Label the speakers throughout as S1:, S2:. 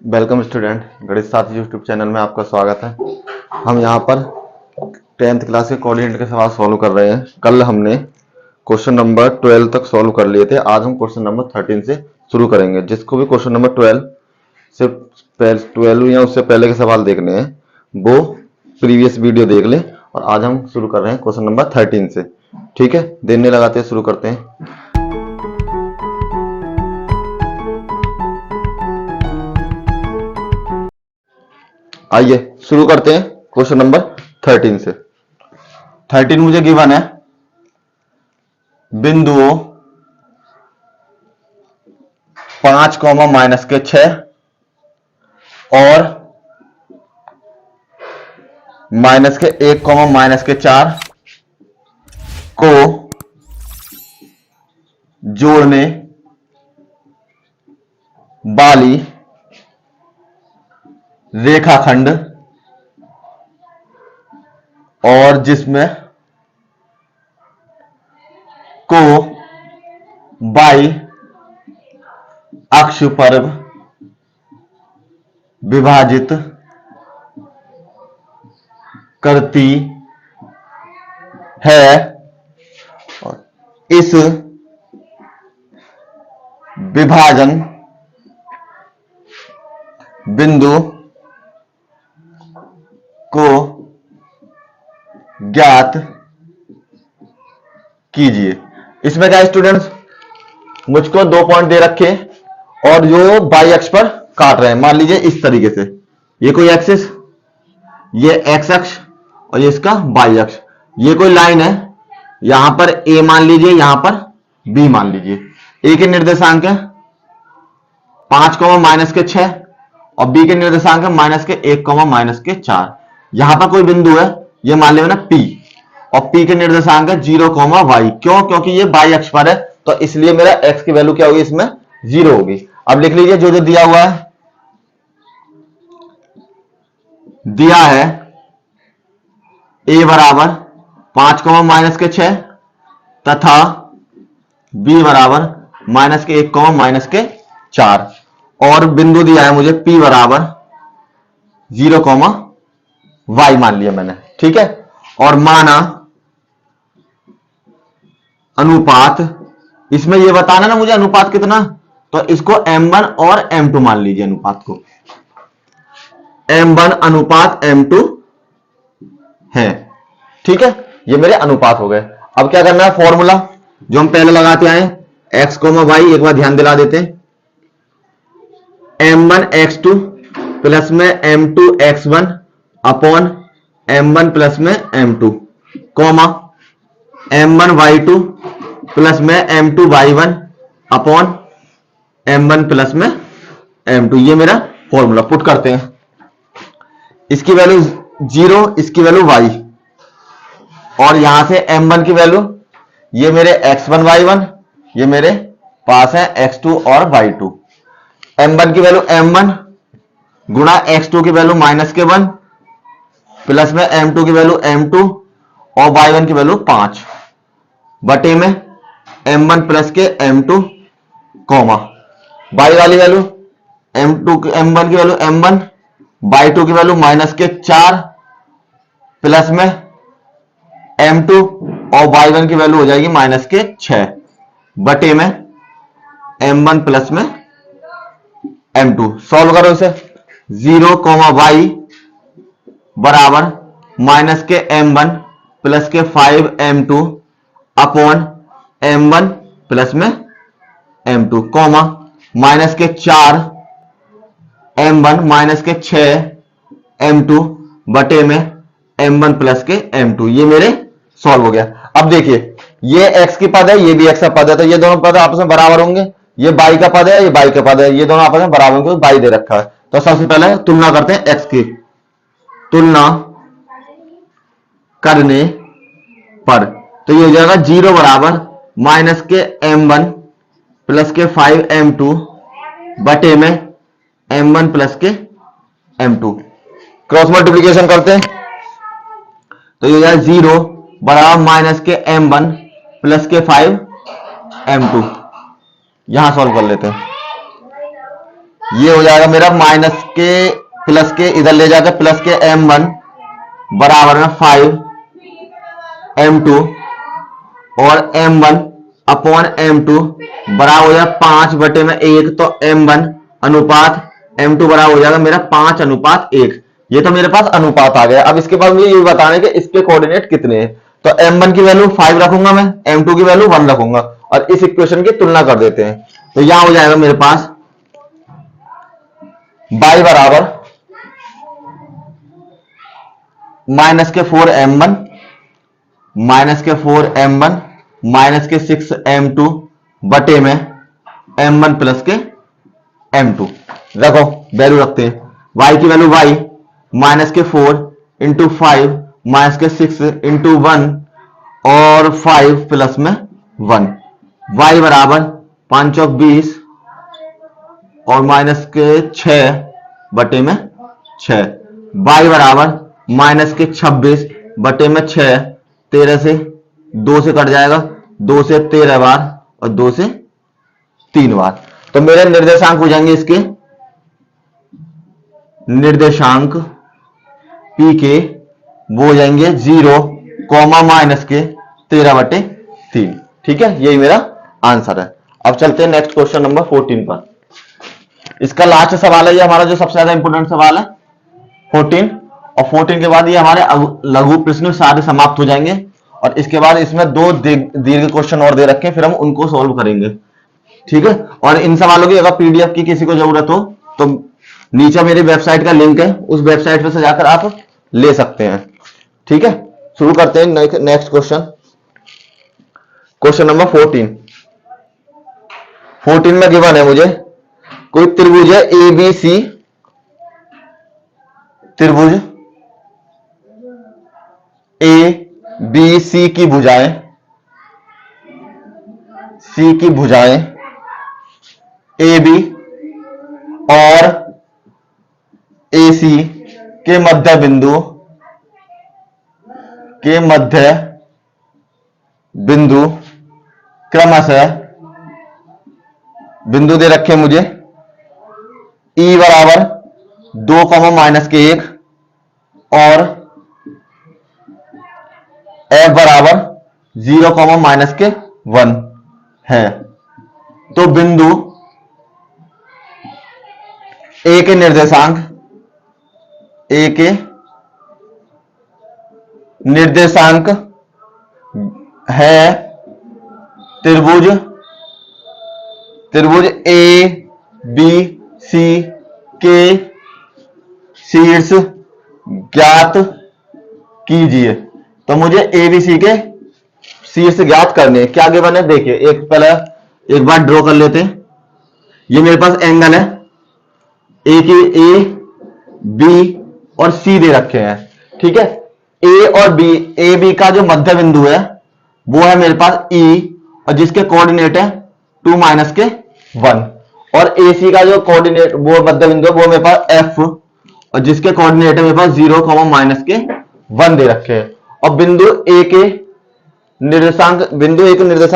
S1: Welcome student, गणित साथी YouTube channel में आपका स्वागत है। हम यहाँ पर 10th क्लास के कोऑर्डिनेट के सवाल सॉल्व कर रहे हैं। कल हमने क्वेश्चन नंबर 12 तक सॉल्व कर लिए थे। आज हम क्वेश्चन नंबर 13 से शुरू करेंगे। जिसको भी क्वेश्चन नंबर 12 या उससे पहले के सवाल देखने हैं वो प्रीवियस वीडियो देख ले। और आज हम शुरू कर रहे हैं क्वेश्चन नंबर 13 से। ठीक है, देर नहीं लगाते शुरू करते हैं। आइए शुरू करते हैं क्वेश्चन नंबर 13 से। 13 मुझे गिवन है बिंदुओं 5, -6 और -1, -4 को जोड़ने वाली रेखाखंड और जिसमें को बाई अक्ष पर विभाजित करती है और इस विभाजन बिंदु को ज्ञात कीजिए। इसमें क्या स्टूडेंट्स, मुझको 2 पॉइंट दे रखे और जो बाई अक्ष पर काट रहे हैं। मान लीजिए इस तरीके से, ये कोई एक्सिस, ये एक्स अक्ष और ये इसका बाई अक्ष। ये कोई लाइन है, यहां पर ए मान लीजिए, यहां पर बी मान लीजिए। ए के निर्देशांक है 5, -6 और बी के निर्देशांक है -1, -4। यहां पर कोई बिंदु है, ये मान लेना P, और P के निर्देशांक है 0, y। क्यों? क्योंकि ये बाई अक्ष पर है, तो इसलिए मेरा x की वैल्यू क्या होगी, इसमें 0 होगी। अब लिख लीजिए जो जो दिया हुआ है। दिया है a बराबर 5, -6 तथा b बराबर -1, -4 और बिंदु दिया है मुझे P बराबर 0, y मान लिया मैंने। ठीक है, और माना अनुपात, इसमें ये बताना ना मुझे अनुपात कितना, तो इसको m1 और m2 मान लीजिए। अनुपात को m1 अनुपात m2 है। ठीक है, ये मेरे अनुपात हो गए। अब क्या करना है, फॉर्मूला जो हम पहले लगाते आए, x, y, एक बार ध्यान दिला देते हैं। m1 x2 प्लस में m2 x1 upon m1 plus में m2, comma m1 y2 plus में m2 y1 upon m1 plus में m2। ये मेरा फॉर्मूला पुट करते हैं। इसकी वैल्यू 0, इसकी वैल्यू y, और यहां से m1 की वैल्यू, ये मेरे x1 y1, ये मेरे पास है x2 और y2। m1 की वैल्यू m1 गुणा x2 की वैल्यू -1 प्लस में m2 की वैल्यू m2 और y1 की वैल्यू 5 बटे में m1 प्लस के m2, कॉमा y वाली वैल्यू m1 की वैल्यू m1, y2 की वैल्यू -4 प्लस में m2 और y1 की वैल्यू हो जाएगी -6 बटे में m1 प्लस में m2। सॉल्व करो इसे। 0, y बराबर -m1 प्लस के 5m2 अपॉन m1 प्लस में m2, कॉमा -4 m1 -6 m2 बटे में m1 प्लस के m2। ये मेरे सॉल्व हो गया। अब देखिए, ये x की पद है, ये भी x का पद है, तो ये दोनों पद आपस में बराबर होंगे। ये y का पद है, ये y का पद है, ये दोनों आपस में बराबर होंगे, y दे रखा है। तो सबसे पहले तुलना करते हैं, x की तुलना करने पर तो ये हो जाएगा 0 बराबर -m1 प्लस के 5m2 बटे में m1 प्लस के m2। क्रॉस मल्टीप्लीकेशन करते हैं तो ये हो जाएगा 0 बराबर -m1 प्लस के 5m2। यहां सॉल्व कर लेते हैं। ये हो जाएगा मेरा माइनस के प्लस के, इधर ले जाकर प्लस के m1 बराबर में 5m2 और m1 अपॉन m2 बराबर हो जाएगा 5/1, तो m1 अनुपात m2 बराबर हो जाएगा मेरा 5:1। ये तो मेरे पास अनुपात आ गया। अब इसके बाद मुझे ये बताना है कि इसके कोऑर्डिनेट कितने हैं। तो m1 की वैल्यू 5 रखूंगा मैं, m2 की वैल्यू 1 रखूंगा और इस इक्वेशन की तुलना कर देते हैं। तो यहां हो जाएगा मेरे पास y बराबर माइनस के 4m1 माइनस के 4m1 माइनस के 6m2 बटे में m1 प्लस के m2। रखो, वैल्यू रखते हैं। y की वैल्यू y माइनस के 4 इंटू 5 माइनस के 6 इंटू 1 और 5 प्लस में 1। y बराबर 5 चौक 20 और माइनस के 6 बटे में 6। y बराबर माइनस के 26 बटे में 6, 13 से 2 से कट जाएगा, 2 से 13 बार और 2 से 3 बार। तो मेरे निर्देशांक हो जाएंगे इसके निर्देशांक पी के वो हो जाएंगे 0 कॉमा माइनस के 13/3। ठीक है, यही मेरा आंसर है। अब चलते हैं नेक्स्ट क्वेश्चन नंबर 14 पर। इसका लास्ट सवाल है, ये हमारा जो सबसे ज्यादा इंपोर्टेंट सवाल है 14, और 14 के बाद ये हमारे लघु प्रश्न सारे समाप्त हो जाएंगे और इसके बाद इसमें 2 दीर्घ क्वेश्चन और दे रखे हैं, फिर हम उनको सॉल्व करेंगे। ठीक है, और इन सवालों की अगर पीडीएफ की किसी को जरूरत हो तो नीचे मेरी वेबसाइट का लिंक है, उस वेबसाइट पर से जाकर आप ले सकते हैं। ठीक है, शुरू करते हैं नेक्स्ट क्वेश्चन। क्वेश्चन नंबर 14 में गिवन है मुझे कोई त्रिभुज है ABC, त्रिभुज ABC की भुजाएं AB और AC के मध्य बिंदु क्रमशः बिंदु दे रखे मुझे E बराबर 2, माइनस के 1 और F बराबर 0, माइनस के 1 है। तो बिंदु A के निर्देशांक है त्रिभुज ABC के शीर्ष ज्ञात कीजिए। तो मुझे ABC के शीर्ष ज्ञात करने हैं। क्या गिवन है देखिए, एक बार ड्रॉ कर लेते हैं। ये मेरे पास एंगल है, ए बी और सी दे रखे हैं। ठीक है, ए और बी, ए बी का जो मध्य बिंदु है वो है मेरे पास E और जिसके कोऑर्डिनेट है 2, माइनस के 1, और AC का जो कोऑर्डिनेट वो मध्य बिंदु है वो मेरे पास F और जिसके कोऑर्डिनेट है मेरे पास 0, माइनस के 1 दे रखे हैं। और बिंदु A के निर्देशांक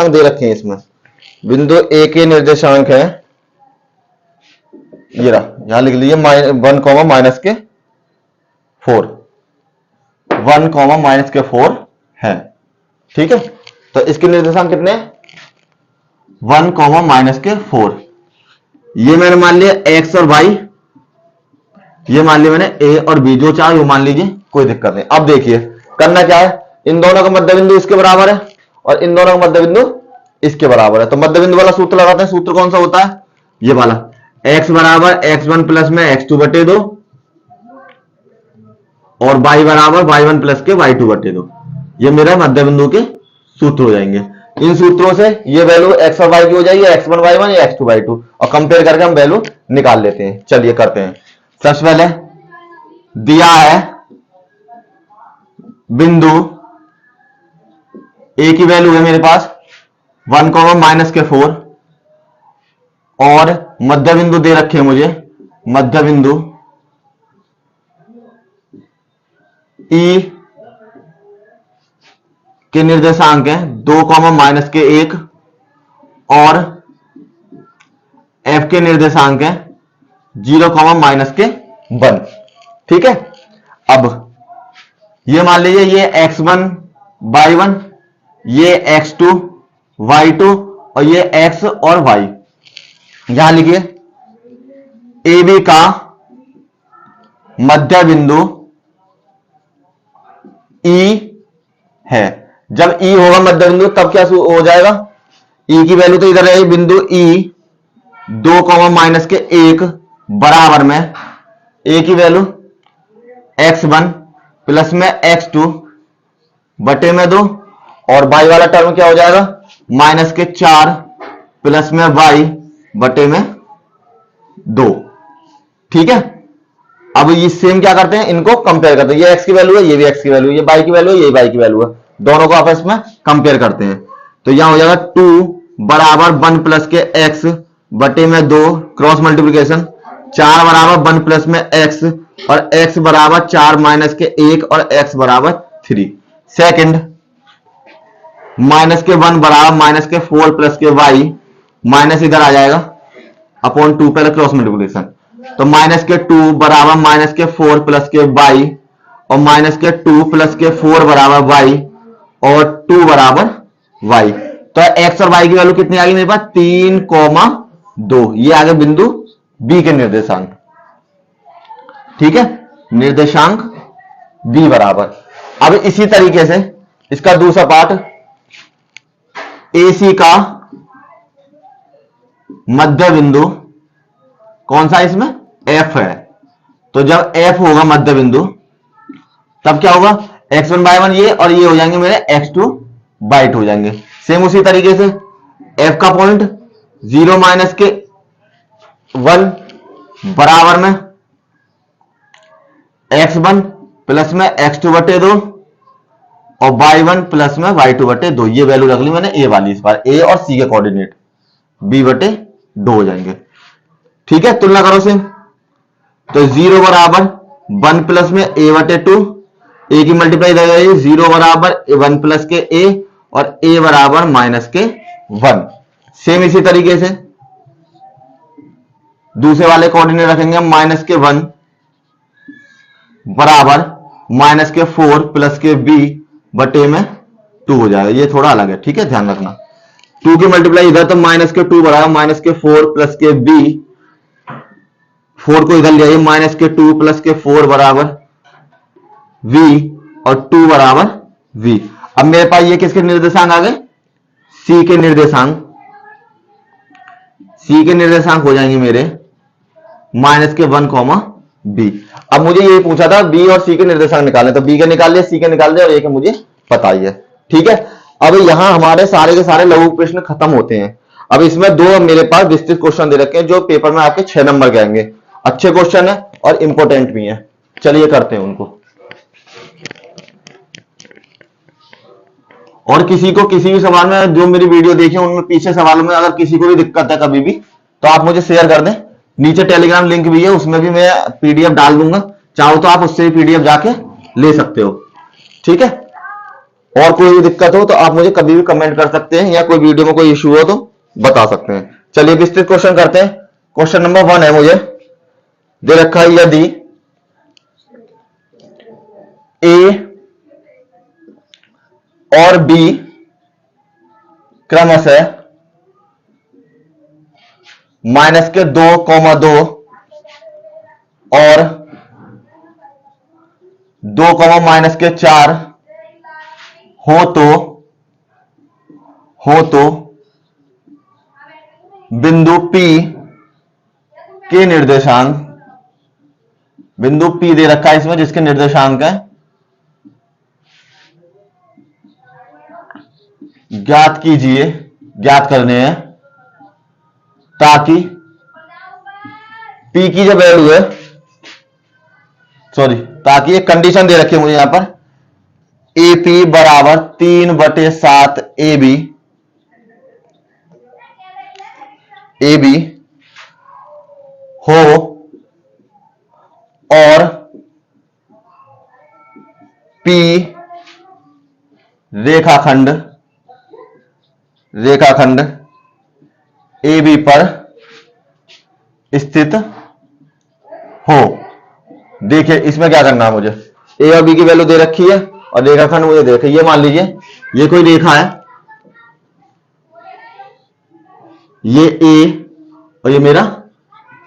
S1: दे रखे हैं। इसमें बिंदु A के निर्देशांक है, ये रहा, यहां लिख लीजिए 1, माइनस के 4, 1, माइनस के 4 है। ठीक है, तो इसके निर्देशांक कितने हैं 1, माइनस के 4। ये मैंने मान लिया x और y, ये मान लिया मैंने a और b, जो चाहे वो मान लीजिए, कोई दिक्कत नहीं। अब देखिए करना क्या है, इन दोनों का मध्य बिंदु इसके बराबर है और इन दोनों का मध्य बिंदु इसके बराबर है। तो मध्य बिंदु वाला सूत्र लगाते हैं। सूत्र कौन सा होता है, ये वाला, x बराबर x1 प्लस में x2/2 और y बराबर y1 प्लस के y2/2। ये मेरा मध्य बिंदु के सूत्र हो जाएंगे। इन सूत्रों से ये वैल्यू x और y की हो जाएगी, x1 y1 या x2 y2, और कंपेयर करके हम वैल्यू निकाल लेते हैं। चलिए करते हैं। सबसे पहले दिया है बिंदु A की वैल्यू है मेरे पास 1, माइनस के 4 और मध्य बिंदु दे रखे हैं मुझे, मध्य बिंदु E के निर्देशांक है 2, माइनस के 1 और F के निर्देशांक है 0 कॉमा माइनस के 1। ठीक है, अब ये मान लीजिए ये x1 y1, ये x2 y2 और ये x और y। यहां लिखिए ए बी का मध्य बिंदु E है। जब E होगा मध्य बिंदु तब क्या हो जाएगा, E की वैल्यू तो इधर रहेगी, बिंदु E 2 कॉमा माइनस के 1 बराबर में A की वैल्यू x1 प्लस में x2 बटे में 2 और y वाला टर्म क्या हो जाएगा, माइनस के 4 प्लस में y बटे में 2। ठीक है, अब ये सेम क्या करते हैं, इनको कंपेयर करते हैं। ये x की वैल्यू है, ये भी x की वैल्यू है, ये y की वैल्यू है, ये y की वैल्यू है, दोनों को आपस में कंपेयर करते हैं। तो यहां हो जाएगा 2 बराबर 1 प्लस के x बटे में 2 क्रॉस मल्टीप्लीकेशन, 4 बराबर 1 प्लस में x और x बराबर 4 माइनस के 1 और x बराबर 3। सेकंड माइनस के 1 बराबर माइनस के 4 प्लस के y, माइनस इधर आ जाएगा अपॉन 2, पहले क्रॉस मल्टीप्लीकेशन। तो माइनस के 2 बराबर माइनस के 4 प्लस के y और माइनस के 2 प्लस के 4 बराबर y और 2 बराबर y। तो x और y की वैल्यू कितनी आ गई मेरे पास, 3 कॉमा 2। ये आ गए बिंदु B के निर्देशांक। ठीक है, निर्देशांक B बराबर। अब इसी तरीके से इसका दूसरा पार्ट, AC का मध्य बिंदु कौन सा इसमें, F है। तो जब F होगा मध्य बिंदु तब क्या होगा, x1 y1 ये और ये हो जाएंगे मेरे x2 y2 हो जाएंगे। सेम उसी तरीके से F का पॉइंट 0 माइनस के 1 बराबर में x1 प्लस में x2 बटे 2 और y1 प्लस में y2 बटे 2। ये वैल्यू रख ली मैंने ए वाली, इस बार a और c के कोऑर्डिनेट b बटे 2 हो जाएंगे। ठीक है, तुलना करो सेम। तो 0 बराबर 1 प्लस में a बटे 2, a की मल्टीप्लाई इधर गई, 0 बराबर 1 प्लस के a और a बराबर माइनस के 1। सेम इसी तरीके से दूसरे वाले कोऑर्डिनेट रखेंगे हम, माइनस के 1 बराबर माइनस के 4 प्लस के b बटे में 2 हो जाएगा। ये थोड़ा अलग है, ठीक है, ध्यान रखना। 2 की मल्टीप्लाई इधर, तो माइनस के 2 बराबर माइनस के 4 प्लस के b, 4 को इधर ले आइए, माइनस के 2 प्लस के 4 बराबर v और 2 बराबर v। अब मेरे पास ये किसके निर्देशांक आ गए, c के निर्देशांक। c के निर्देशांक हो जाएंगे मेरे माइनस के 1 कॉमा b। अब मुझे ये पूछा था b और c के निर्देशांक निकालने, तो b के निकाल लिए, c के निकाल दिए और a के मुझे पता ही है। ठीक है, अब यहां हमारे सारे के सारे लघु प्रश्न खत्म होते हैं। अब इसमें दो मेरे पास विस्तृत क्वेश्चन दे रखे हैं जो पेपर में आपके 6 नंबर के आएंगे। अच्छे क्वेश्चन है और इंपॉर्टेंट भी है। चलिए करते हैं उनको। और किसी को किसी भी सवाल में, जो मेरी वीडियो देखी उनमें पीछे सवालों में अगर किसी को भी दिक्कत है कभी भी, तो आप मुझे शेयर कर दें। नीचे टेलीग्राम लिंक भी है, उसमें भी मैं पीडीएफ डाल दूंगा, चाहो तो आप उससे भी पीडीएफ जाके ले सकते हो। ठीक है, और कोई भी दिक्कत हो तो आप मुझे कभी भी कमेंट कर सकते हैं, या कोई वीडियो में कोई इश्यू हो तो बता सकते हैं। चलिए विस्तृत क्वेश्चन करते हैं। क्वेश्चन नंबर 1 है, मुझे दे रखा है, यदि ए और बी क्रमशः माइनस के 2,2 और 2, माइनस के 4 हो तो बिंदु P के निर्देशांक, बिंदु P दे रखा है इसमें जिसके निर्देशांक है ज्ञात कीजिए, ज्ञात करने हैं, ताकि P की जो वैल्यू है, ताकि एक कंडीशन दे रखी है मुझे यहां पर, AP बराबर 3/7 AB हो और P रेखाखंड AB पर स्थित हो। देखिए इसमें क्या करना है मुझे, ए और बी की वैल्यू दे रखी है और रेखाखंड मुझे दे रखा है। ये मान लीजिए ये कोई रेखा है, ये ए और ये मेरा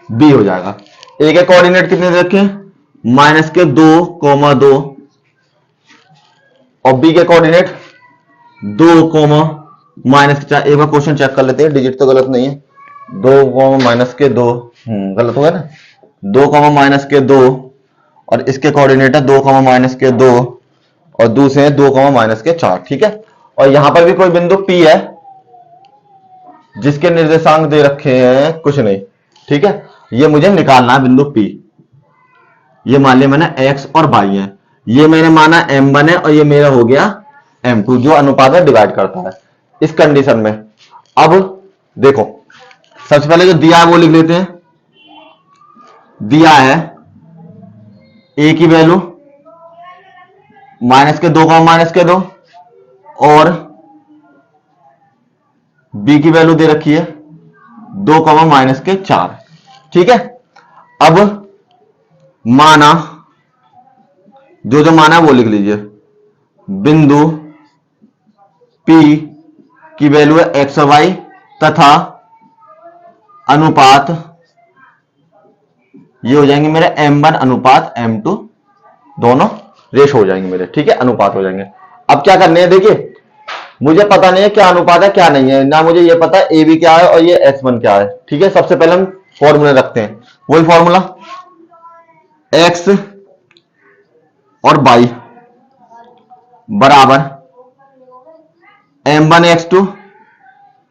S1: बी हो जाएगा। ए के कोऑर्डिनेट कितने दे रखे हैं, -2, 2 और बी के कोऑर्डिनेट 2, -4। एक बार क्वेश्चन चेक कर लेते हैं, डिजिट तो गलत नहीं है। 2, -2 गलत होगा ना, 2, -2 और इसके कोऑर्डिनेट है 2, -2 और दूसरे हैं 2, -4। ठीक है, और यहां पर भी कोई बिंदु P है जिसके निर्देशांक दे रखे हैं कुछ नहीं। ठीक है, ये मुझे निकालना है बिंदु P। ये मान लिया मैंने x और y है, ये मैंने माना m1 है और ये मेरा हो गया m2 जो अनुपात में डिवाइड करता है। इस कंडीशन में अब देखो, सबसे पहले जो दिया है वो लिख लेते हैं। दिया है a की वैल्यू -2, -2 और b की वैल्यू दे रखी है 2, -4। ठीक है, अब माना, जो जो माना है वो लिख लीजिए। बिंदु P की वैल्यू है x और y तथा अनुपात ये हो जाएंगे मेरे m1 अनुपात m2, दोनों रेश हो जाएंगे मेरे। ठीक है, अनुपात हो जाएंगे। अब क्या करने हैं, देखिए मुझे पता नहीं है क्या अनुपात है क्या नहीं है, ना मुझे ये पता है ए बी क्या है और ये x1 क्या है। ठीक है, सबसे पहले हम फॉर्मूले रखते हैं। वही फॉर्मूला, x और y बराबर m1 x2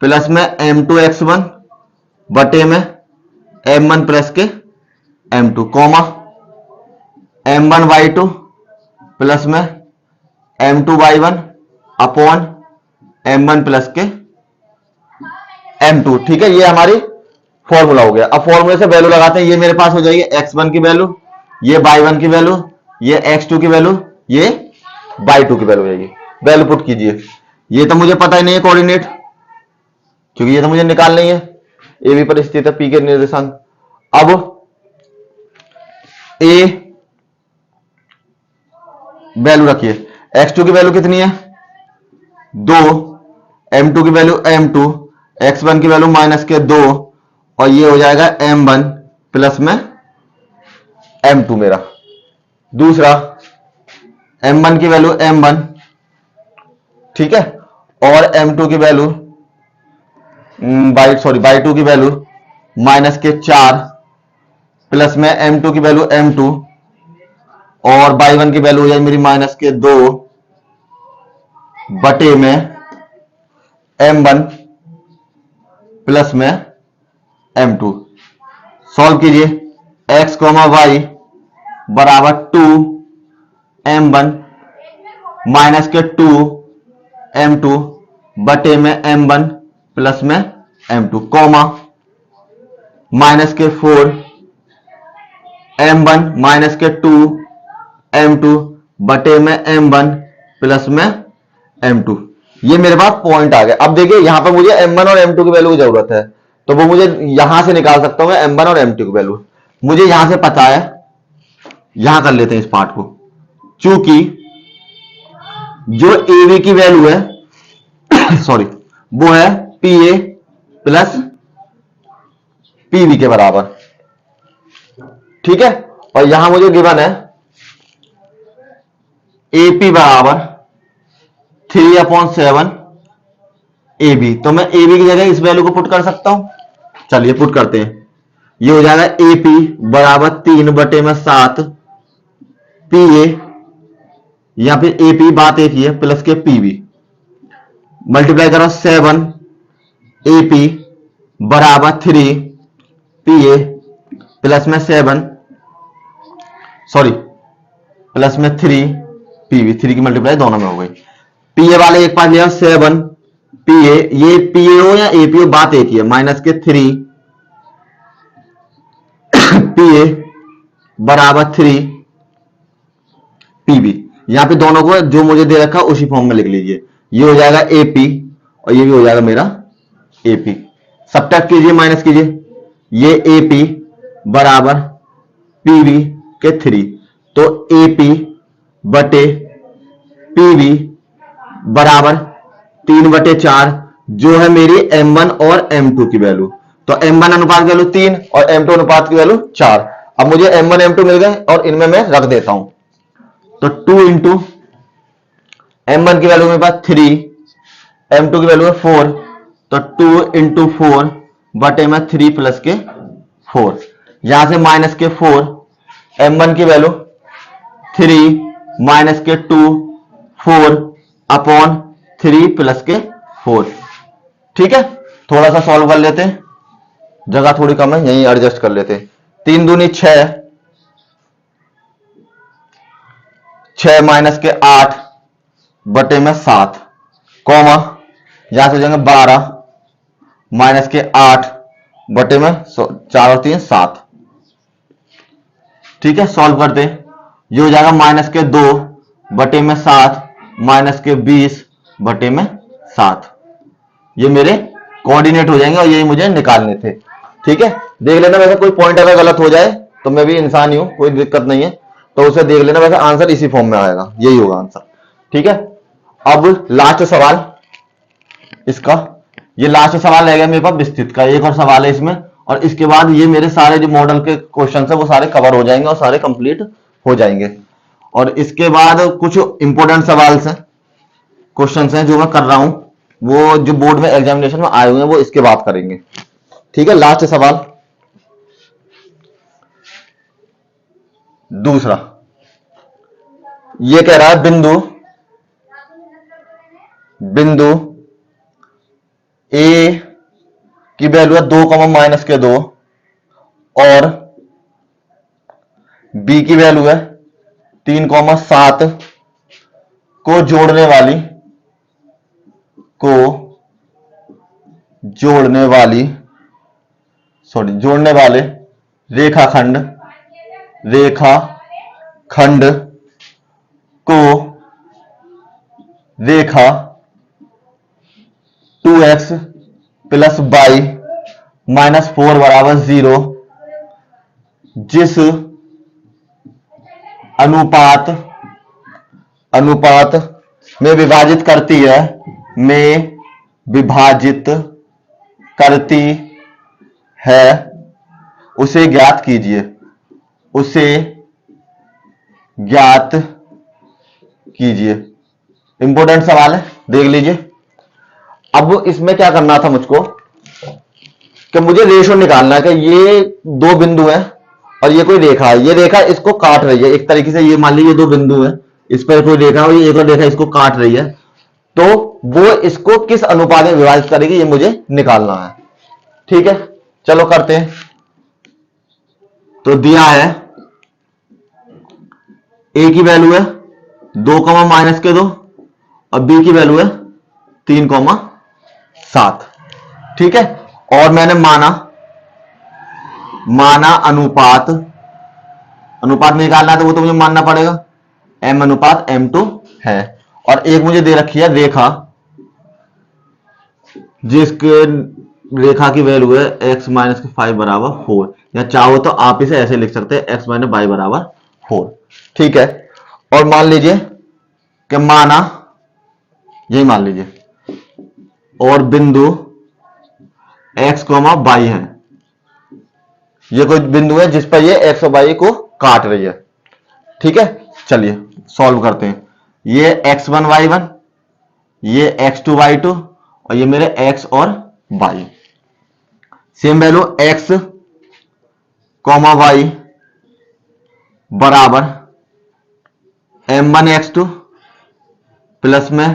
S1: प्लस में m2 x1 बटे में m1 प्लस के m2 comma m1 y2 plus में m2 y1 upon m1 plus के m2। ठीक है, ये हमारी फॉर्मूला हो गया। अब फॉर्मूले से वैल्यू लगाते हैं। ये मेरे पास हो जाएगी x1 की वैल्यू, ये y1 की वैल्यू, ये x2 की वैल्यू, ये y2 की वैल्यू हो जाएगी। वैल्यू पुट कीजिए। ये तो मुझे पता ही नहीं है कोऑर्डिनेट, क्योंकि ये तो मुझे निकालना ही है। ए बी पर स्थित है P के निर्देशांक। अब ए वैल्यू रखिए, x2 की वैल्यू कितनी है 2, m2 की वैल्यू m2, x1 की वैल्यू -2 और ये हो जाएगा m1 प्लस में m2 मेरा। दूसरा m1 की वैल्यू m1, ठीक है, और m2 की वैल्यू y2 की वैल्यू -4 प्लस में m2 की वैल्यू m2 और y1 की वैल्यू हो जाएगी मेरी -2 बटे में m1 प्लस में m2। सॉल्व कीजिए, x, y बराबर 2 m1 -2 m2 बटे में m1 प्लस में m2 कॉमा -4 m1 -2 m2 बटे में m1 प्लस में m2। ये मेरे पास पॉइंट आ गया। अब देखिए यहां पर मुझे m1 और m2 की वैल्यू की जरूरत है, तो वो मुझे यहां से निकाल सकता हूं मैं m1 और m2 की वैल्यू। मुझे यहां से पता है, यहां कर लेते हैं इस पार्ट को। चूंकि जो ab की वैल्यू है सॉरी वो है pa प्लस pb के बराबर। ठीक है, और यहां मुझे गिवन है AP बराबर 3/7 AB, तो मैं AB की जगह इस वैल्यू को पुट कर सकता हूं। चलिए पुट करते हैं। ये हो जाएगा AP बराबर 3/7 PA, या फिर AP बात एक ही है प्लस के PB मल्टीप्लाई करो 7 AP बराबर 3 PA प्लस में 7 प्लस में 3 PB, 3 की मल्टीप्लाई दोनों में हो गई। PA वाले एक पास लिया 7 PA, ये PA हो या AP हो बात एक ही है, -3 PA बराबर 3 PB। यहां पे दोनों को जो मुझे दे रखा उसी फॉर्म में लिख लीजिए। ये हो जाएगा AP और ये भी हो जाएगा मेरा AP। सब्ट्रैक्ट कीजिए, माइनस कीजिए। ये AP बराबर पीवी के 3, तो एपी बटे पीवी बराबर 3/4 जो है मेरी M1 और M2 की वैल्यू। तो M1 अनुपात की वैल्यू 3 और M2 अनुपात की वैल्यू 4। अब मुझे M1 M2 मिल गए और इनमें मैं रख देता हूं। तो 2 इंटू M1 की वैल्यू मेरे पास 3, M2 की वैल्यू है 4, तो 2 इंटू 4 बटे में 3 प्लस के 4, यहां से माइनस के 4, M1 की वैल्यू 3 माइनस के 2 4 अपॉन 3 प्लस के 4। ठीक है, थोड़ा सा सॉल्व कर लेते हैं, जगह थोड़ी कम है, यहीं एडजस्ट कर लेते हैं। 3 दूनी 6, 6 माइनस के 8 बटे में 7, कॉमा यहां से हो जाएंगे 12 माइनस के 8 बटे में 4 और 3 7। ठीक है, सॉल्व करते हैं। ये हो जाएगा माइनस के 2 बटे में 7 माइनस के 20 बटे में 7। ये मेरे कोऑर्डिनेट हो जाएंगे और यही मुझे निकालने थे। ठीक है, देख लेना, वैसे कोई पॉइंट अगर गलत हो जाए तो मैं भी इंसान ही हूं, कोई दिक्कत नहीं है, तो उसे देख लेना, वैसे आंसर इसी फॉर्म में आएगा, यही होगा आंसर। ठीक है, अब लास्ट सवाल इसका, ये लास्ट सवाल रह गया मेरे पास विस्तृत का, एक और सवाल है इसमें, और इसके बाद ये मेरे सारे जो मॉडल के क्वेश्चन है वो सारे कवर हो जाएंगे और सारे कंप्लीट हो जाएंगे। और इसके बाद कुछ इंपॉर्टेंट सवाल हैं, क्वेश्चन हैं जो मैं कर रहा हूं, वो जो बोर्ड में एग्जामिनेशन में आए हुए हैं वो इसके बाद करेंगे। ठीक है, लास्ट सवाल दूसरा, ये कह रहा है बिंदु ए की वैल्यू है 2, माइनस के 2 और बी की वैल्यू है 3, 7 को जोड़ने वाले रेखाखंड को रेखा 2x प्लस y माइनस 4 बराबर 0 जिस अनुपात में विभाजित करती है उसे ज्ञात कीजिए। इंपॉर्टेंट सवाल है, देख लीजिए। अब इसमें क्या करना था मुझको कि मुझे रेशो निकालना है कि ये दो बिंदु हैं और ये कोई रेखा है, ये रेखा इसको काट रही है एक तरीके से, ये मान लीजिए दो बिंदु है, इस पर कोई रेखा और ये एक और रेखा इसको काट रही है, तो वो इसको किस अनुपात में विभाजित करेगी ये मुझे निकालना है। ठीक है, चलो करते हैं। तो दिया है ए की वैल्यू है 2, माइनस के 2 और बी की वैल्यू है 3, 7। ठीक है, और मैंने माना अनुपात में निकालना है तो वो तो मुझे मानना पड़ेगा m अनुपात m2 है, और एक मुझे दे रखी है रेखा जिसके रेखा की वैल्यू है x माइनस के 5 बराबर 4, या चाहो तो आप इसे ऐसे लिख सकते हैं x माइनस y बराबर 4। ठीक है, और मान लीजिए कि यही मान लीजिए, और बिंदु x, y है, ये कोई बिंदु है जिस पर ये x और y को काट रही है। ठीक है, चलिए सॉल्व करते हैं। ये x1 y1, ये x2 y2 और ये मेरे x और y, same value x, y बराबर m1 x2 प्लस में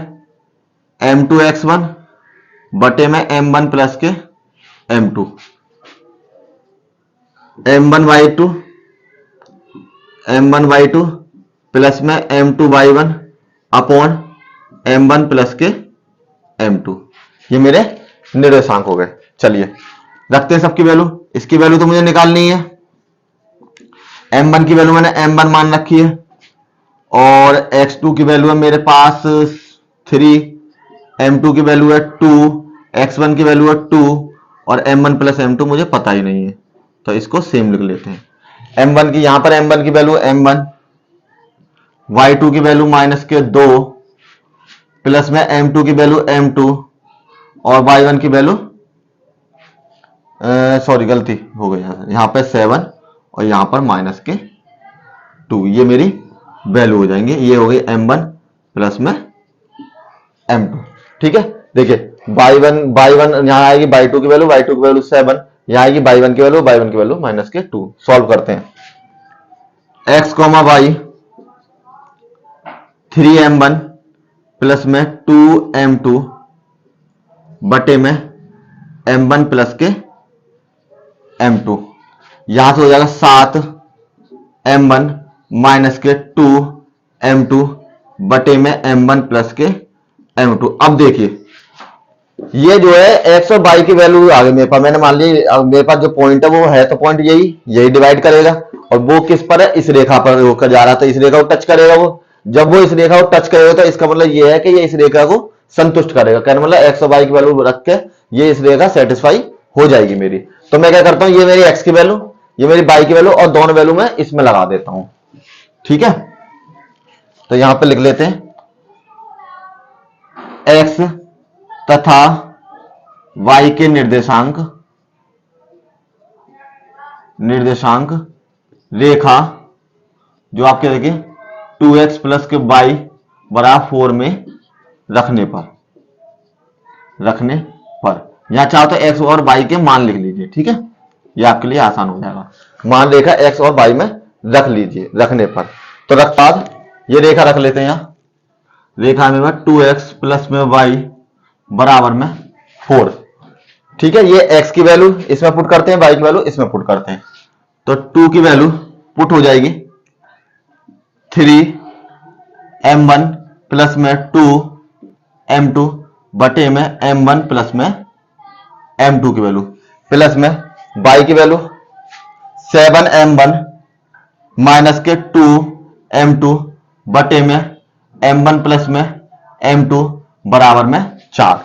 S1: m2 x1 बटे में m1 प्लस के m2, m1 y2 प्लस में m2 y1 upon m1 plus के m2, ये मेरे निर्देशांक हो गए। चलिए रखते हैं सबकी वैल्यू। इसकी वैल्यू तो मुझे निकालनी है, m1 की वैल्यू मैंने m1 मान रखी है और x2 की वैल्यू है मेरे पास 3, m2 की वैल्यू है 2, x1 की वैल्यू है 2 और m1 प्लस m2 मुझे पता ही नहीं है, तो इसको सेम लिख लेते हैं। m1 की, यहां पर m1 की वैल्यू m1, y2 की वैल्यू -2 प्लस में m2 की वैल्यू m2 और y1 की वैल्यू, सॉरी गलती हो गई, यहां पे 7 और यहां पर -2, ये मेरी वैल्यू हो जाएंगे। ये हो गई m1 प्लस में m2। ठीक है, देखिए y1 यहां आएगी, y2 की वैल्यू 7, यहां आएगी y1 की वैल्यू -2। सॉल्व करते हैं। x, y 3m1 प्लस में 2m2 बटे में m1 प्लस के m2, यहां से हो जाएगा 7m1 माइनस के 2m2 बटे में m1 प्लस के m2। अब देखिए ये जो है x और y की वैल्यू आ गई मेरे पास, मैंने मान ली मेरे पास जो पॉइंट है वो है, तो पॉइंट यही डिवाइड करेगा, और वो किस पर है, इस रेखा पर होकर जा रहा था, इस रेखा को टच करेगा वो। जब वो इस रेखा को टच करेगा तो इसका मतलब ये है कि ये इस रेखा को संतुष्ट करेगा, कहने मतलब x और y की वैल्यू रख के ये इस रेखा सेटिस्फाई हो जाएगी मेरी। तो मैं क्या करता हूं, ये मेरी x की वैल्यू, ये मेरी y की वैल्यू, और दोनों वैल्यू मैं इसमें लगा देता हूं। ठीक है, तो यहां पर लिख लेते हैं x तथा y के निर्देशांक रेखा जो आपके देखिए 2x प्लस के y बराबर 4 में रखने पर यहां चाहो तो x और y के मान लिख लीजिए। ठीक है, ये आपके लिए आसान हो जाएगा। मान रेखा x और y में रख लीजिए रखने पर। तो रखता ये रेखा रख लेते हैं, यहां रेखा में 2x प्लस में y बराबर में 4। ठीक है, ये x की वैल्यू इसमें पुट करते हैं, y की वैल्यू इसमें पुट करते हैं, तो 2 की वैल्यू पुट हो जाएगी 3m1 प्लस में 2m2 बटे में m1 प्लस में m2 की वैल्यू, प्लस में y की वैल्यू 7m1 माइनस के 2m2 बटे में m1 प्लस में m2 बराबर में 4।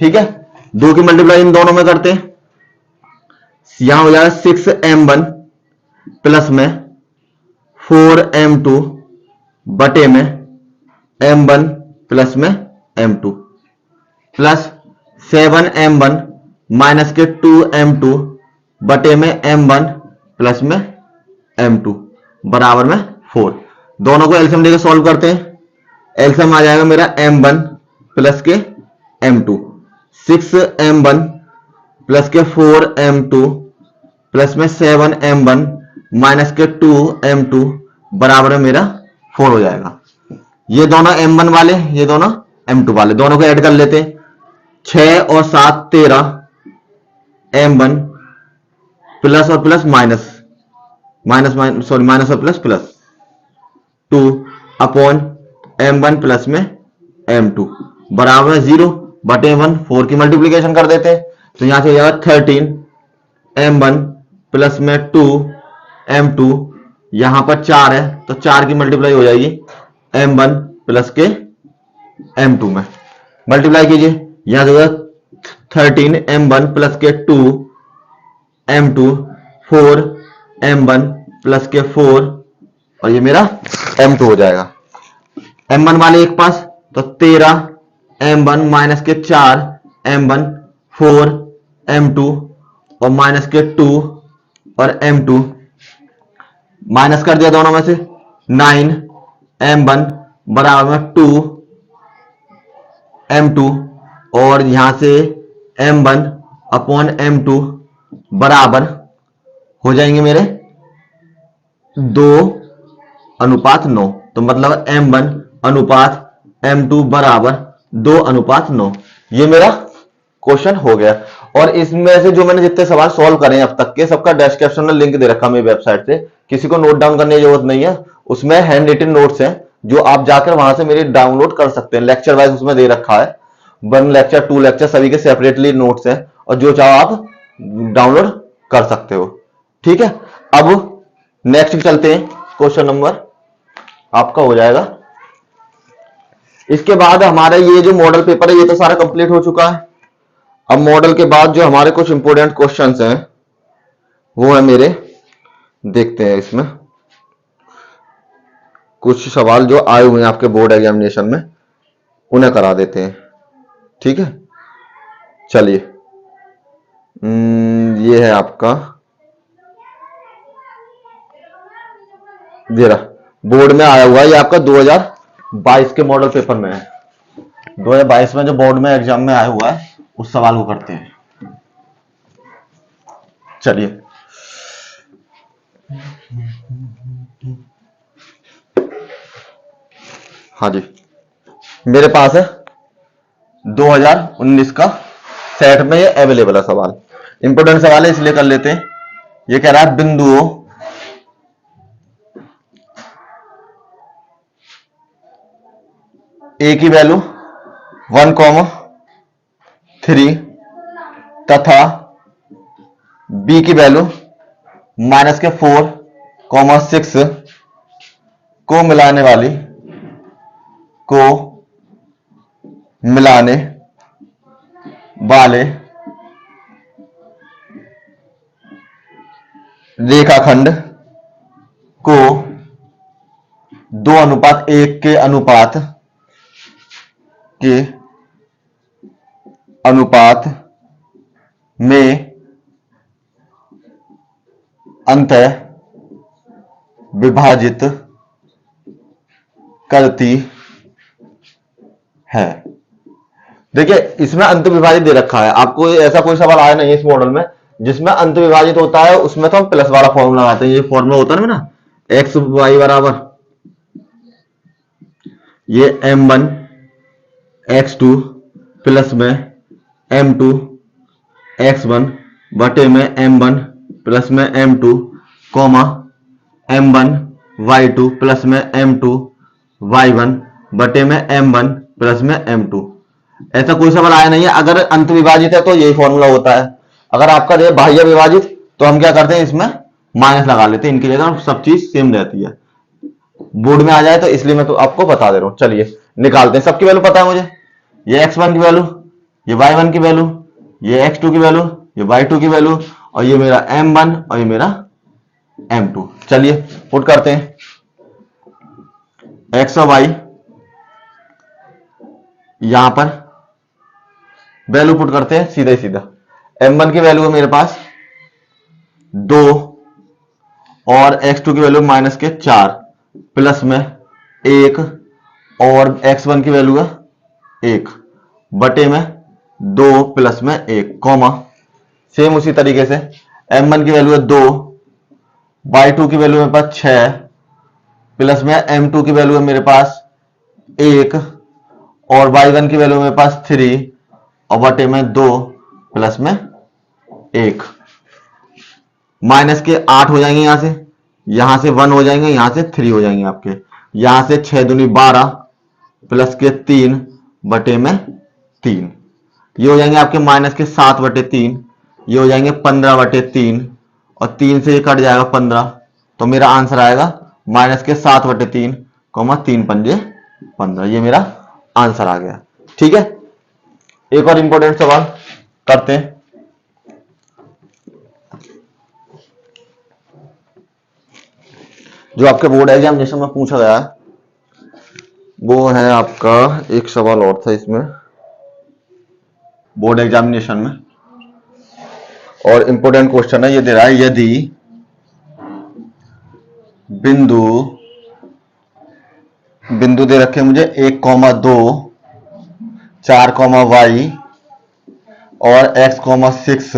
S1: ठीक है, 2 की मल्टीप्लाई इन दोनों में करते हैं, यहां हो जाएगा 6m1 प्लस में 4m2 बटे में m1 प्लस में m2 प्लस 7m1 माइनस के 2m2 बटे में m1 प्लस में m2 बराबर में 4। दोनों को एलसीएम लेकर सॉल्व करते हैं, एलसीएम आ जाएगा मेरा m1 प्लस के m2, 6m1 प्लस के 4m2 प्लस में 7m1 माइनस के 2m2 बराबर में मेरा 4 हो जाएगा। ये दोनों m1 वाले, ये दोनों m2 वाले, दोनों को ऐड कर लेते हैं, 6 और 7 13 m1 प्लस और प्लस माइनस और प्लस 2 अपॉन m1 प्लस में m2 बराबर 0 बटे 1, 4 की मल्टीप्लीकेशन कर देते हैं, तो यहां से हो जाएगा 13m1 प्लस में 2m2, यहां पर 4 है तो 4 की मल्टीप्लाई हो जाएगी m1 प्लस के m2 में, मल्टीप्लाई कीजिए, यहां से 13m1 प्लस के 2m2 4m1 प्लस के 4 और ये मेरा m2 हो जाएगा। m1 वाले एक पास, तो 13m1 माइनस के 4m1 4m2 और माइनस के 2 और m2 माइनस कर दिया दोनों में से, 9m1 बराबर में 2m2 और यहां से m1 अपॉन m2 बराबर हो जाएंगे मेरे 2:9, तो मतलब m1 अनुपात m2 बराबर 2:9। ये मेरा क्वेश्चन हो गया। और इसमें से जो मैंने जितने सवाल सॉल्व करे अब तक के, सबका डिस्क्रिप्शन में लिंक दे रखा मेरी वेबसाइट से, किसी को नोट डाउन करने की जरूरत नहीं है, उसमें हैंड रिटन नोट्स हैं जो आप जाकर वहां से मेरे डाउनलोड कर सकते हैं, लेक्चर वाइज उसमें दे रखा है, 1 लेक्चर 2 लेक्चर सभी के सेपरेटली नोट्स हैं, और जो चाहो आप डाउनलोड कर सकते हो। ठीक है, अब नेक्स्ट चलते हैं, क्वेश्चन नंबर आपका हो जाएगा। इसके बाद हमारा ये जो मॉडल पेपर है ये तो सारा कंप्लीट हो चुका है। अब मॉडल के बाद जो हमारे कुछ इंपोर्टेंट क्वेश्चंस हैं वो है मेरे देखते हैं इसमें कुछ सवाल जो आए हुए हैं आपके बोर्ड एग्जामिनेशन में, उन्हें करा देते हैं। ठीक है, चलिए। ये है आपका, ये रहा, बोर्ड में आया हुआ है, ये आपका 2022 के मॉडल पेपर में है। 2022 में जो बोर्ड में एग्जाम में आया हुआ है उस सवाल को करते हैं। चलिए, हाँ जी, मेरे पास है 2019 का सेट में ये अवेलेबल है सवाल। इंपोर्टेंट सवाल है इसलिए कर लेते हैं। ये कह रहा है बिंदुओं ए की वैल्यू 1,3 तथा बी की वैल्यू -4,6 को मिलाने वाले रेखाखंड को 2:1 के अनुपात में अंतः विभाजित करती है। देखिए, इसमें अंत विभाजित दे रखा है आपको, ऐसा कोई सवाल आया नहीं है इस मॉडल में जिसमें अंत विभाजित होता है। उसमें तो हम प्लस वाला फॉर्मूला लगाते हैं, ये फॉर्मूला होता है ना, एक्स वाई बराबर ये m1 x2 प्लस में m2 x1 बटे में m1 प्लस में m2 comma m1 y2 plus में m2 y1 बटे में m1 प्लस में m2। ऐसा कोई सवाल आया नहीं है। अगर अंत विभाजित है तो यही फॉर्मूला होता है। अगर आपका ये बाह्य विभाजित तो हम क्या करते हैं, इसमें माइनस लगा लेते हैं, इनकी जगह सब चीज सेम रहती है। बोर्ड में आ जाए तो इसलिए मैं तो आपको बता दे रहा हूं। चलिए निकालते हैं। सबकी वैल्यू पता है मुझे, ये x1 की वैल्यू, ये y1 की वैल्यू, ये x2 की वैल्यू, ये y2 की वैल्यू, और ये मेरा m1 और ये मेरा m2। चलिए पुट करते हैं। x और y यहां पर वैल्यू पुट करते हैं सीधा ही सीधा। m1 की वैल्यू है मेरे पास 2 और x2 की वैल्यू -4 प्लस में 1 और x1 की वैल्यू है 1 बटे में 2 प्लस में 1 कॉमा सेम उसी तरीके से m1 की वैल्यू है 2, y2 की वैल्यू मेरे पास 6 प्लस में m2 की वैल्यू है मेरे पास 1 और y1 की वैल्यू मेरे पास 3 और बटे में 2 प्लस में 1। माइनस के 8 हो जाएंगे, यहां से 1 हो जाएंगे, यहां से 3 हो जाएंगे आपके, यहां से 6 दूनी 12 प्लस के 3 बटे में 3, ये हो जाएंगे आपके माइनस के 7 बटे 3, ये हो जाएंगे 15 बटे 3 और 3 से ये कट जाएगा 15, तो मेरा आंसर आएगा माइनस के 7 बटे 3 कॉमा 3 पंजे 15। ये मेरा आंसर आ गया। ठीक है, एक और इंपॉर्टेंट सवाल करते हैं। जो आपके बोर्ड एग्जामिनेशन में पूछा गया है वो है आपका, एक सवाल और था इसमें बोर्ड एग्जामिनेशन में और इंपॉर्टेंट क्वेश्चन है। ये दे रहा है यदि बिंदु दे रखे मुझे 1,2 4, y और x,6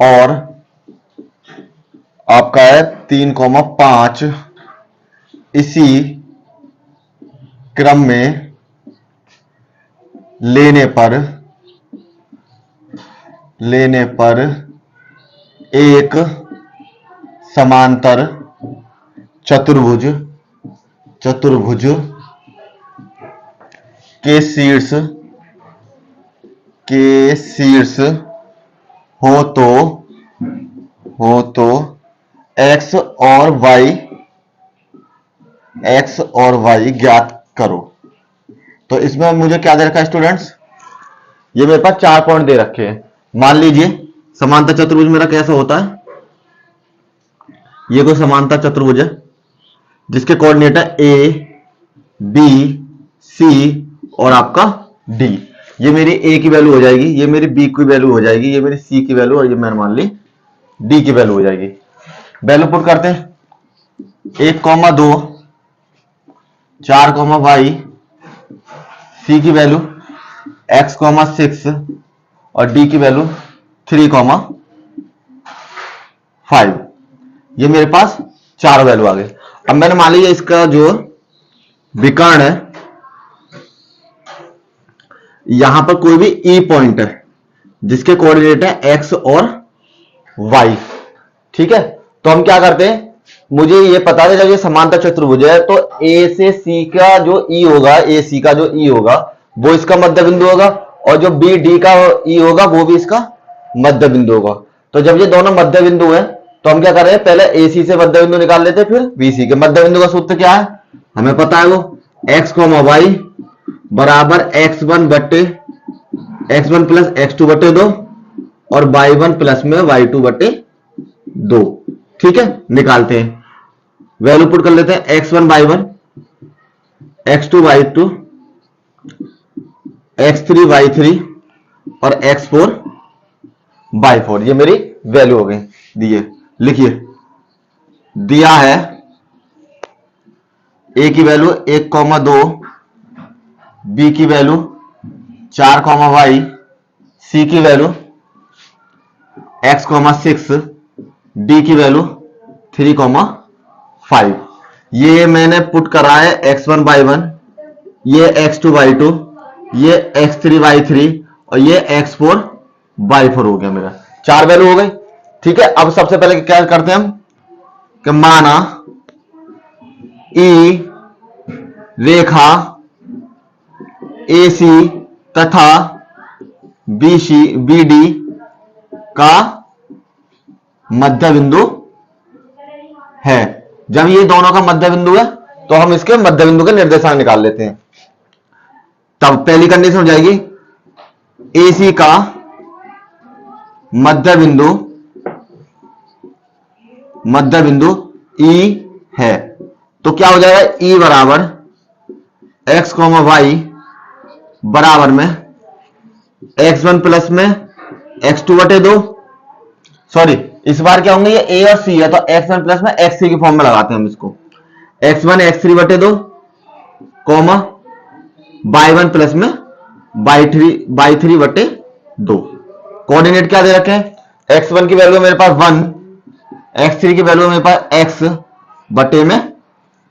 S1: और आपका है 3,5 इसी क्रम में लेने पर एक समांतर चतुर्भुज के शीर्ष हो तो x और y ज्ञात करो। तो इसमें मुझे क्या दे रखा है स्टूडेंट्स, ये मेरे पास 4 पॉइंट दे रखे हैं। मान लीजिए समांतर चतुर्भुज मेरा कैसा होता है, ये कोई समांतर चतुर्भुज है जिसके कोऑर्डिनेट है ए बी सी और आपका डी। ये मेरी ए की वैल्यू हो जाएगी, ये मेरी बी की वैल्यू हो जाएगी, ये मेरी सी की वैल्यू और ये मैंने मान ली डी की वैल्यू हो जाएगी। वैल्यू पुट करते हैं 1,2 4, वाई, सी की वैल्यू x, 6 और डी की वैल्यू 3, 5। ये मेरे पास 4 वैल्यू आ गए। अब मैंने मान लिया इसका जो विकर्ण है, यहां पर कोई भी ई पॉइंट है जिसके कोऑर्डिनेट है x और y, ठीक है। तो हम क्या करते हैं, मुझे ये पता है जब ये समांतर चतुर्भुज है तो a से c का जो e होगा, ए सी का जो e होगा वो इसका मध्य बिंदु होगा और जो बी डी का e होगा वो भी इसका मध्य बिंदु होगा। तो जब ये दोनों मध्य बिंदु है तो हम क्या कर रहे हैं, पहले ए सी से मध्य बिंदु निकाल लेते हैं, फिर बी सी के। मध्य बिंदु का सूत्र क्या है हमें पता है, वो x, y बराबर x1 बटे x1 प्लस x2 बटे 2 और y1 प्लस में y2 बटे 2, ठीक है। निकालते हैं, वैल्यू पुट कर लेते हैं x1 y1, x2 y2, x3 y3 और x4 y4। ये मेरी वैल्यू हो गई। दिए लिखिए, दिया है a की वैल्यू 1,2, b की वैल्यू 4, y, c की वैल्यू x, 6, d की वैल्यू 3, 5। ये मैंने पुट करा है x1 y1, ये x2 y2, ये x3 y3 और ये x4 y4 हो गया, मेरा 4 वैल्यू हो गई, ठीक है। अब सबसे पहले क्या करते हैं हम कि माना ई रेखा AC तथा BD का मध्य बिंदु है। जब ये दोनों का मध्य बिंदु है तो हम इसके मध्य बिंदु के निर्देशांक निकाल लेते हैं। तब पहली कंडीशन हो जाएगी AC का मध्य बिंदु E है, तो क्या हो जाएगा, E बराबर x, y बराबर में x1 प्लस में x2 बटे 2, सॉरी इस बार क्या होंगे, ये a और c है तो x1 प्लस में xc की फॉर्म में लगाते हैं हम इसको, x1 x3 बटे 2 कॉमा y1 प्लस में y3 बटे 2। कोऑर्डिनेट क्या दे रखे हैं, x1 की वैल्यू मेरे पास 1, x3 की वैल्यू मेरे पास x बटे में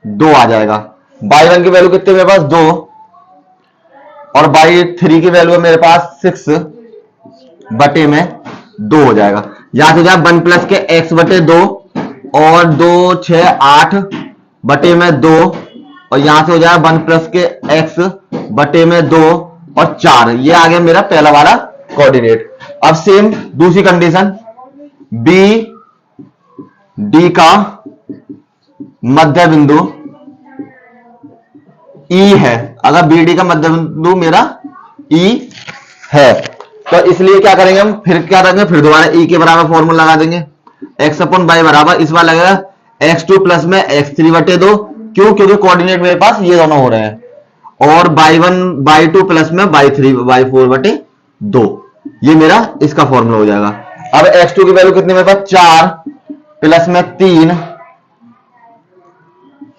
S1: 2 आ जाएगा, y1 की वैल्यू कितने मेरे पास 2 और y3 की वैल्यू मेरे पास 6 बटे में 2 हो जाएगा। यहां से जाए 1 प्लस के x बटे 2 और 2 6 8 बटे में 2 और यहां से हो जाएगा 1 प्लस के x बटे में 2 और 4। ये आ गया मेरा पहला वाला कोऑर्डिनेट। अब सेम दूसरी कंडीशन, बी डी का मध्य बिंदु E है। अगर बी डी का मध्य बिंदु मेरा E है तो इसलिए क्या करेंगे हम, फिर क्या करेंगे, फिर दोबारा E के बराबर फॉर्मूला लगा देंगे, x अपन y बराबर इस बार लगेगा x2 प्लस में x3 बटे 2, क्यों, क्योंकि कोऑर्डिनेट मेरे पास ये दोनों हो रहे हैं, और y2 प्लस में y4 बटे 2। ये मेरा इसका फॉर्मूला हो जाएगा। अब x2 की वैल्यू कितनी मेरे पास 4 प्लस में 3,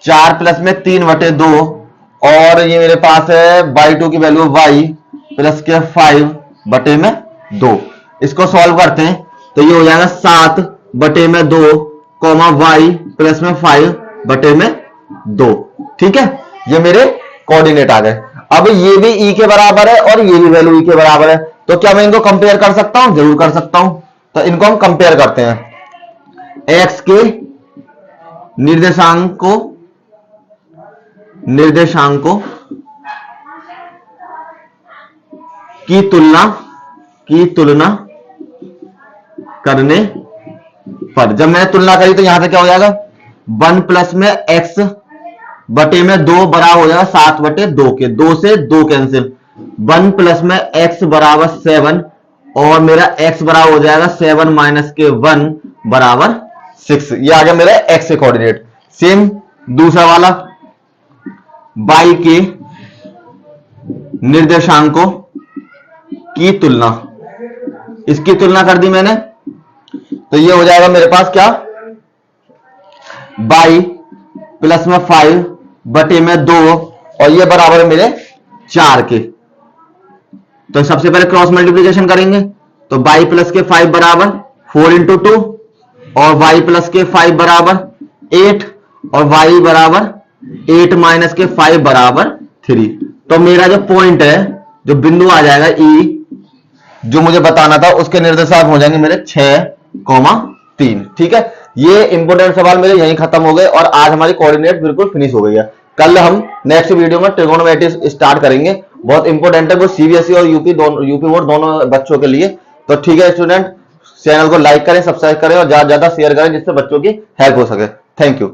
S1: 4 प्लस में 3 बटे 2 और ये मेरे पास है y2 की वैल्यू y प्लस के 5 बटे में 2। इसको सॉल्व करते हैं तो ये हो जाएगा 7 बटे में 2 कॉमा y प्लस में 5 बटे में 2, ठीक है। ये मेरे कोऑर्डिनेट आ गए। अब ये भी E के बराबर है और ये भी वैल्यू E के बराबर है, तो क्या मैं इनको कंपेयर कर सकता हूं, जरूर कर सकता हूं। तो इनको हम कंपेयर करते हैं, x के निर्देशांकों की तुलना करने पर, जब मैंने तुलना करी तो यहां से क्या हो जाएगा, 1 प्लस में x बटे में 2 बराबर हो जाएगा 7 बटे 2 के, 2 से 2 कैंसिल, 1 प्लस में x बराबर 7 और मेरा x बराबर हो जाएगा 7 माइनस के 1 बराबर 6, ये आ गया मेरा x के कोऑर्डिनेट। सेम दूसरा वाला, y के निर्देशांकों की तुलना, इसकी तुलना कर दी मैंने, तो ये हो जाएगा मेरे पास क्या, y प्लस में 5 बटे में 2 और ये बराबर मेरे 4 के। तो सबसे पहले क्रॉस मल्टीप्लीकेशन करेंगे, तो y प्लस के 5 बराबर 4 इंटू 2 और y प्लस के 5 बराबर 8 और y बराबर 8 माइनस के 5 बराबर 3। तो मेरा जो पॉइंट है, जो बिंदु आ जाएगा E, जो मुझे बताना था, उसके निर्देशांक हो जाएंगे मेरे 6,3। ठीक है, ये इंपोर्टेंट सवाल मेरे यहीं खत्म हो गए और आज हमारी कोऑर्डिनेट बिल्कुल फिनिश हो गई है। कल हम नेक्स्ट वीडियो में ट्रिगोनोमेट्री स्टार्ट करेंगे, बहुत इंपॉर्टेंट है वो, सीबीएसई और यूपी बोर्ड दोनों बच्चों के लिए। तो ठीक है स्टूडेंट, चैनल को लाइक करें, सब्सक्राइब करें और ज्यादा से ज्यादा शेयर करें, जिससे बच्चों की हेल्प हो सके। Thank you.